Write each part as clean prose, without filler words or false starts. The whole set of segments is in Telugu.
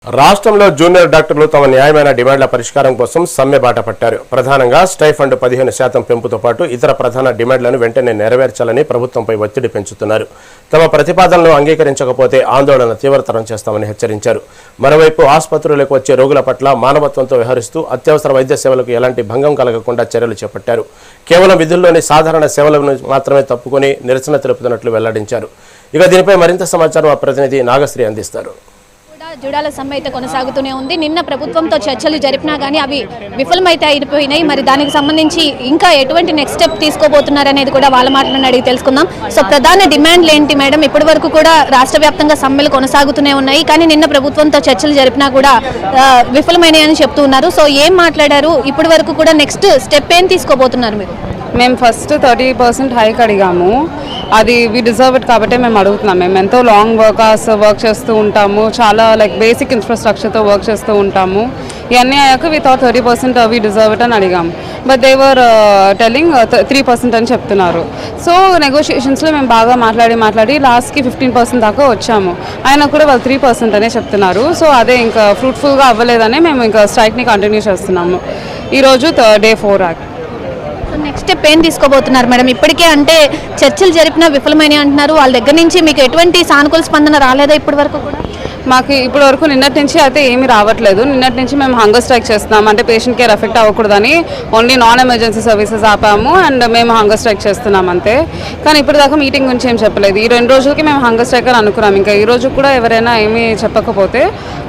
రాష్ట్రంలో జూనియర్ డాక్టర్లు తమ న్యాయమైన డిమాండ్ల పరిష్కారం కోసం సమ్మె బాట పట్టారు. ప్రధానంగా స్టైఫండ్ 15% పెంపుతో పాటు ఇతర ప్రధాన డిమాండ్లను వెంటనే నెరవేర్చాలని ప్రభుత్వంపై ఒత్తిడి పెంచుతున్నారు. తమ ప్రతిపాదనలు అంగీకరించకపోతే ఆందోళన తీవ్రతరం చేస్తామని హెచ్చరించారు. మరోవైపు ఆసుపత్రులకు వచ్చే రోగుల పట్ల మానవత్వంతో వ్యవహరిస్తూ అత్యవసర వైద్య సేవలకు ఎలాంటి భంగం కలగకుండా చర్యలు చేపట్టారు. కేవలం విధుల్లోని సాధారణ సేవలను మాత్రమే తప్పుకొని నిరసన తెలుపుతున్నట్లు వెల్లడించారు. ఇక దీనిపై మరింత సమాచారం మా ప్రతినిధి నాగశ్రీ అందిస్తారు. జూడాల సమ్మె అయితే కొనసాగుతూనే ఉంది. నిన్న ప్రభుత్వంతో చర్చలు జరిపినా కానీ అవి విఫలమైతే అయిపోయినాయి. మరి దానికి సంబంధించి ఇంకా ఎటువంటి నెక్స్ట్ స్టెప్ తీసుకోబోతున్నారనేది కూడా వాళ్ళ మాటలను అడిగి తెలుసుకుందాం. సో ప్రధాన డిమాండ్లు ఏంటి మేడం? ఇప్పటి వరకు కూడా రాష్ట్ర వ్యాప్తంగా సమ్మెలు కొనసాగుతూనే ఉన్నాయి, కానీ నిన్న ప్రభుత్వంతో చర్చలు జరిపినా కూడా విఫలమైనాయని చెప్తూ ఉన్నారు. సో ఏం మాట్లాడారు? ఇప్పటి వరకు కూడా నెక్స్ట్ స్టెప్ ఏం తీసుకోబోతున్నారు మీరు? మేము ఫస్ట్ 30% హైక్ అడిగాము. అది వి డిజర్వ్ ఇట్ కాబట్టి మేము అడుగుతున్నాం. మేము ఎంతో లాంగ్ వర్క్ చేస్తూ ఉంటాము, చాలా లైక్ బేసిక్ ఇన్ఫ్రాస్ట్రక్చర్తో వర్క్ చేస్తూ ఉంటాము. ఇవన్నీ అయ్యాక we thought 30% we deserve it అని అడిగాము. బట్ దే వర్ టెల్లింగ్ 3% అని చెప్తున్నారు. సో నెగోషియేషన్స్లో మేము బాగా మాట్లాడి లాస్ట్కి 15% దాకా వచ్చాము. ఆయన కూడా వాళ్ళు 3% అనే చెప్తున్నారు. సో అదే ఇంకా ఫ్రూట్ఫుల్గా అవ్వలేదని మేము ఇంకా స్ట్రైక్ని కంటిన్యూ చేస్తున్నాము. ఈరోజు డే 4 నెక్స్ట్ స్టెప్ ఏం తీసుకోబోతున్నారు మేడం? ఇప్పటికే అంటే చర్చలు జరిపినా విఫలమైన అంటున్నారు. వాళ్ళ దగ్గర నుంచి మీకు ఎటువంటి సానుకూల స్పందన రాలేదా ఇప్పటి వరకు కూడా? మాకు ఇప్పటి వరకు నిన్నటి నుంచి అయితే ఏమీ రావట్లేదు. నిన్నటి నుంచి మేము హంగర్ స్ట్రైక్ చేస్తున్నాం. అంటే పేషెంట్ కేర్ ఎఫెక్ట్ అవ్వకూడదని ఓన్లీ నాన్ ఎమర్జెన్సీ సర్వీసెస్ ఆపాము అండ్ మేము హంగర్ స్ట్రైక్ చేస్తున్నాం అంతే. కానీ ఇప్పటిదాకా మీటింగ్ గురించి ఏం చెప్పలేదు. ఈ 2 రోజులకి మేము హంగర్ స్ట్రైక్ అని అనుకున్నాం. ఇంకా ఈ రోజు కూడా ఎవరైనా ఏమీ చెప్పకపోతే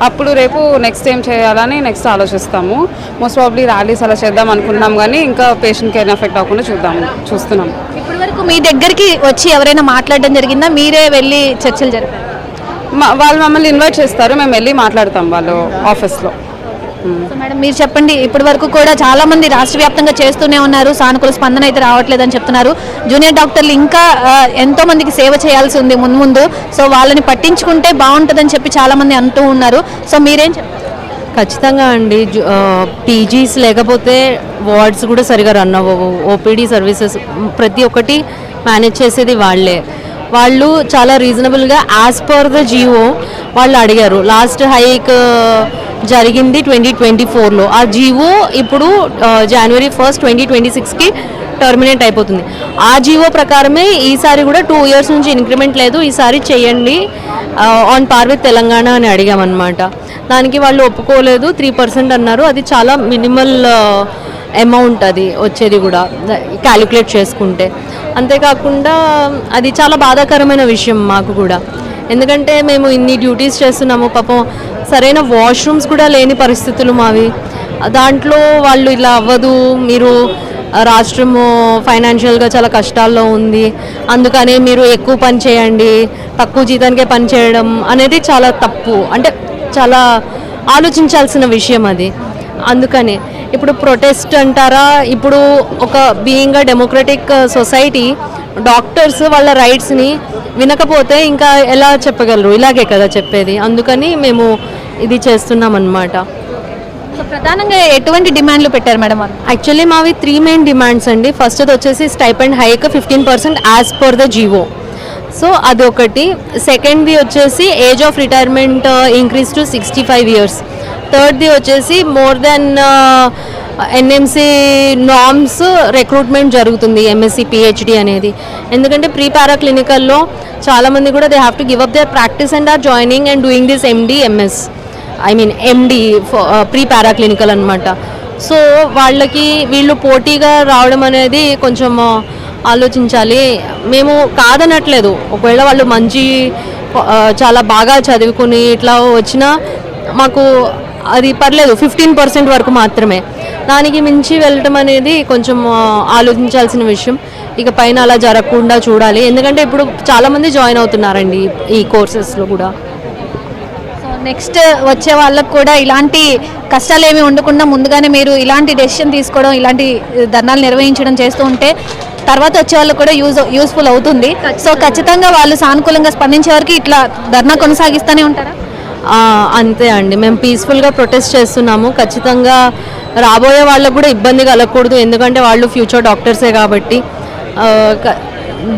అప్పుడు రేపు నెక్స్ట్ ఏం చేయాలని నెక్స్ట్ ఆలోచిస్తాము. మోస్ట్ ప్రాబ్లీ ర్యాలీస్ అలా చేద్దాం అనుకుంటున్నాం, కానీ ఇంకా పేషెంట్ కేర్ ఎఫెక్ట్ అవ్వకుండా చూస్తున్నాం. ఇప్పటి వరకు మీ దగ్గరికి వచ్చి ఎవరైనా మాట్లాడడం జరిగిందా? మీరే వెళ్ళి చర్చలు జరిపారు? వాళ్ళు మమ్మల్ని ఇన్వైట్ చేస్తారు, మేము వెళ్ళి మాట్లాడతాం వాళ్ళు ఆఫీస్లో. సో మేడం మీరు చెప్పండి, ఇప్పటి వరకు కూడా చాలా మంది రాష్ట్ర వ్యాప్తంగా చేస్తూనే ఉన్నారు, సానుకూల స్పందన అయితే రావట్లేదని చెప్తున్నారు. జూనియర్ డాక్టర్లు ఇంకా ఎంతో మందికి సేవ చేయాల్సి ఉంది ముందు. సో వాళ్ళని పట్టించుకుంటే బాగుంటుందని చెప్పి చాలా మంది అంటూ ఉన్నారు. సో మీరేం చెప్తారు? ఖచ్చితంగా అండి. పీజీస్ లేకపోతే వార్డ్స్ కూడా సరిగా రన్ అవ్వవు. ఓపీడీ సర్వీసెస్ ప్రతి ఒక్కటి మేనేజ్ చేసేది వాళ్ళు చాలా రీజనబుల్గా యాజ్ పర్ ద జియో వాళ్ళు అడిగారు. లాస్ట్ హైక్ జరిగింది 2024లో. ఆ జియో ఇప్పుడు January 1, 2026కి టర్మినేట్ అయిపోతుంది. ఆ జియో ప్రకారమే ఈసారి కూడా 2 years నుంచి ఇంక్రిమెంట్ లేదు, ఈసారి చేయండి ఆన్ పార్ విత్ తెలంగాణ అని అడిగామన్నమాట. దానికి వాళ్ళు ఒప్పుకోలేదు, 3% అన్నారు. అది చాలా మినిమల్ అమౌంట్ అది వచ్చేది కూడా క్యాలిక్యులేట్ చేసుకుంటే. అంతేకాకుండా అది చాలా బాధాకరమైన విషయం మాకు కూడా, ఎందుకంటే మేము ఇన్ని డ్యూటీస్ చేస్తున్నాము. పాపం సరైన వాష్రూమ్స్ కూడా లేని పరిస్థితులు మావి. దాంట్లో వాళ్ళు ఇలా అవ్వదు, మీరు రాష్ట్రము ఫైనాన్షియల్గా చాలా కష్టాల్లో ఉంది, అందుకనే మీరు ఎక్కువ పని చేయండి, తక్కువ జీతానికే పని చేయడం అనేది చాలా తప్పు. అంటే చాలా ఆలోచించాల్సిన విషయం అది. అందుకనే ఇప్పుడు ప్రొటెస్ట్ అంటారా, ఇప్పుడు ఒక being a democratic society doctors వాళ్ళ రైట్స్ని వినకపోతే ఇంకా ఎలా చెప్పగలరు? ఇలాగే కదా చెప్పేది. అందుకని మేము ఇది చేస్తున్నాం అన్నమాట. సో ప్రధానంగా ఎటువంటి డిమాండ్లు పెట్టారు మేడం? యాక్చువల్లీ మావి 3 మెయిన్ డిమాండ్స్ అండి. ఫస్ట్ వచ్చేసి stipend hike 15% as per the GO. So అదొకటి. సెకండ్ది వచ్చేసి age of retirement increase to 65 years. థర్డ్ది వచ్చేసి more than NMC norms recruitment జరుగుతుంది, ఎంఎస్సీ పిహెచ్డి అనేది. ఎందుకంటే ప్రీ పారా క్లినికల్లో చాలామంది కూడా they have to give up their practice and are joining and doing this MD pre para clinical అనమాట. సో వాళ్ళకి వీళ్ళు పోటీగా రావడం అనేది కొంచెం ఆలోచించాలి. మేము కాదనట్లేదు, ఒకవేళ వాళ్ళు మంచి చాలా బాగా చదువుకుని ఇట్లా వచ్చినా మాకు అది పర్లేదు, 15% వరకు మాత్రమే. దానికి మించి వెళ్ళటం అనేది కొంచెం ఆలోచించాల్సిన విషయం. ఇక పైన అలా జరగకుండా చూడాలి, ఎందుకంటే ఇప్పుడు చాలామంది జాయిన్ అవుతున్నారండి ఈ కోర్సెస్లో కూడా. సో నెక్స్ట్ వచ్చే వాళ్ళకు కూడా ఇలాంటి కష్టాలు ఏమి ఉండకుండా ముందుగానే మీరు ఇలాంటి డెసిషన్ తీసుకోవడం, ఇలాంటి ధర్నాలు నిర్వహించడం చేస్తూ ఉంటే తర్వాత వచ్చే వాళ్ళకు కూడా యూస్ఫుల్ అవుతుంది. సో ఖచ్చితంగా వాళ్ళు సానుకూలంగా స్పందించే వరకు ఇట్లా ధర్నా కొనసాగిస్తూనే ఉంటారా? అంతే అండి, మేము పీస్ఫుల్గా ప్రొటెస్ట్ చేస్తున్నాము. ఖచ్చితంగా రాబోయే వాళ్ళకు కూడా ఇబ్బంది కలగకూడదు, ఎందుకంటే వాళ్ళు ఫ్యూచర్ డాక్టర్సే కాబట్టి.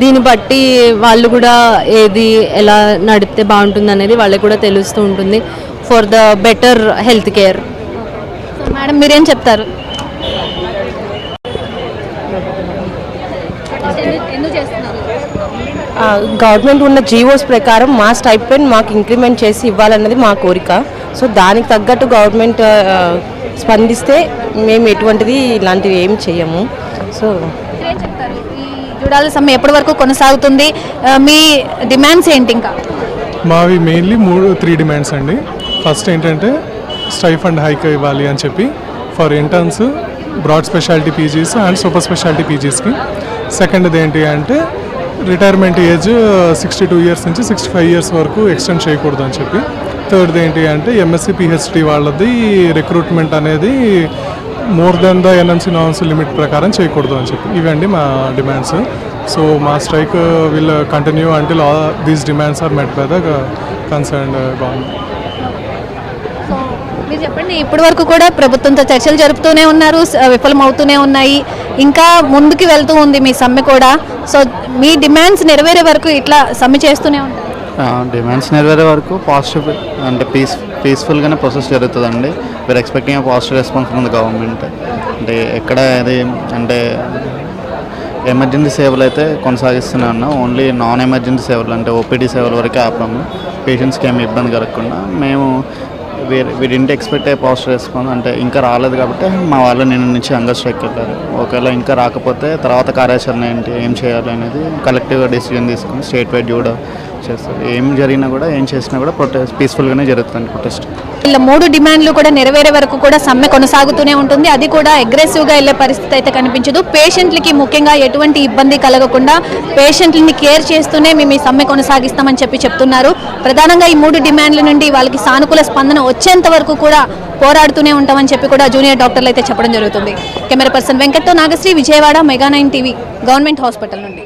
దీన్ని బట్టి వాళ్ళు కూడా ఏది ఎలా నడిపితే బాగుంటుంది అనేది వాళ్ళకి కూడా తెలుస్తూ ఉంటుంది. For the better health care. So madam మీరేం చెప్తారు? ఎందుకు చేస్తున్నారు? గవర్నమెంట్ ఉన్న జీవోస్ ప్రకారం మా స్టైపెండ్ మాకు ఇంక్రిమెంట్ చేసి ఇవ్వాలన్నది మా కోరిక. సో దానికి తగ్గట్టు గవర్నమెంట్ స్పందిస్తే మేము ఎటువంటిది ఇలాంటివి ఏమి చేయము. సో మీరేం చెప్తారు? ఈ జూడాల సమ్మె ఎప్పటి వరకు కొనసాగుతుంది? మీ డిమాండ్స్ ఏంటి? ఇంకా మావి మెయిన్లీ 3 డిమాండ్స్ అండి. ఫస్ట్ ఏంటంటే స్టైఫండ్ హైక్ ఇవ్వాలి అని చెప్పి for interns, broad speciality PGs and super speciality పీజీస్కి. సెకండ్ది ఏంటి అంటే రిటైర్మెంట్ ఏజ్ 62 ఇయర్స్ నుంచి 65 ఇయర్స్ వరకు ఎక్స్టెండ్ చేయకూడదు అని చెప్పి. థర్డ్ది ఏంటి అంటే ఎంఎస్సి పిహెచ్డి వాళ్ళది రిక్రూట్మెంట్ అనేది more than the NMC norms limit ప్రకారం చేయకూడదు అని చెప్పి. ఇవండి మా డిమాండ్స్. సో మా strike will continue until these demands are met by the concerned government. So మీరు చెప్పండి, ఇప్పటి వరకు కూడా ప్రభుత్వంతో చర్చలు జరుపుతూనే ఉన్నారు, విఫలమవుతూనే ఉన్నాయి, ఇంకా ముందుకు వెళ్తూ ఉంది మీ సమ్మె కూడా. సో మీ డిమాండ్స్ నెరవేరే వరకు ఇట్లా సమ్మె చేస్తూనే ఉంటారు? డిమాండ్స్ నెరవేరే వరకు పాజిటివ్ అంటే పీస్ఫుల్గానే ప్రాసెస్ జరుగుతుందండి. We are expecting positive response from the government. అంటే ఎక్కడ అది అంటే ఎమర్జెన్సీ సేవలు అయితే కొనసాగిస్తూనే ఉన్నాం. ఓన్లీ నాన్ ఎమర్జెన్సీ సేవలు అంటే ఓపీడీ సేవల వరకే ఆపాము. పేషెంట్స్కి ఏమి ఇబ్బంది కలగకుండా. మేము వీడింటి ఎక్స్పెక్ట్ అయ్యే పాజిటివ్ రెస్పాన్స్ అంటే ఇంకా రాలేదు కాబట్టి మా వాళ్ళు నిన్న నుంచి హంగర్ స్ట్రైక్ వెళ్ళారు. ఒకవేళ ఇంకా రాకపోతే తర్వాత కార్యాచరణ ఏంటి, ఏం చేయాలి అనేది కలెక్టివ్గా డెసిజన్ తీసుకుని స్టేట్ వైడ్ కూడా చేస్తారు. ఏం జరిగినా కూడా ఏం చేసినా కూడా ప్రొటెస్ట్ పీస్ఫుల్గానే జరుగుతుంది ప్రొటెస్ట్. ఇలా 3 డిమాండ్లు కూడా నెరవేరే వరకు కూడా సమ్మె కొనసాగుతూనే ఉంటుంది. అది కూడా అగ్రెసివ్గా వెళ్ళే పరిస్థితి అయితే కనిపించదు. పేషెంట్లకి ముఖ్యంగా ఎటువంటి ఇబ్బంది కలగకుండా పేషెంట్లని కేర్ చేస్తూనే మేము ఈ సమ్మె కొనసాగిస్తామని చెప్తున్నారు. ప్రధానంగా ఈ 3 డిమాండ్ల నుండి వాళ్ళకి సానుకూల స్పందన వచ్చేంత వరకు కూడా పోరాడుతూనే ఉంటామని చెప్పి కూడా జూనియర్ డాక్టర్లు అయితే చెప్పడం జరుగుతుంది. కెమెరా పర్సన్ వెంకట్తో Nagasri, Vijayawada, Mega 9 TV, government hospital నుండి.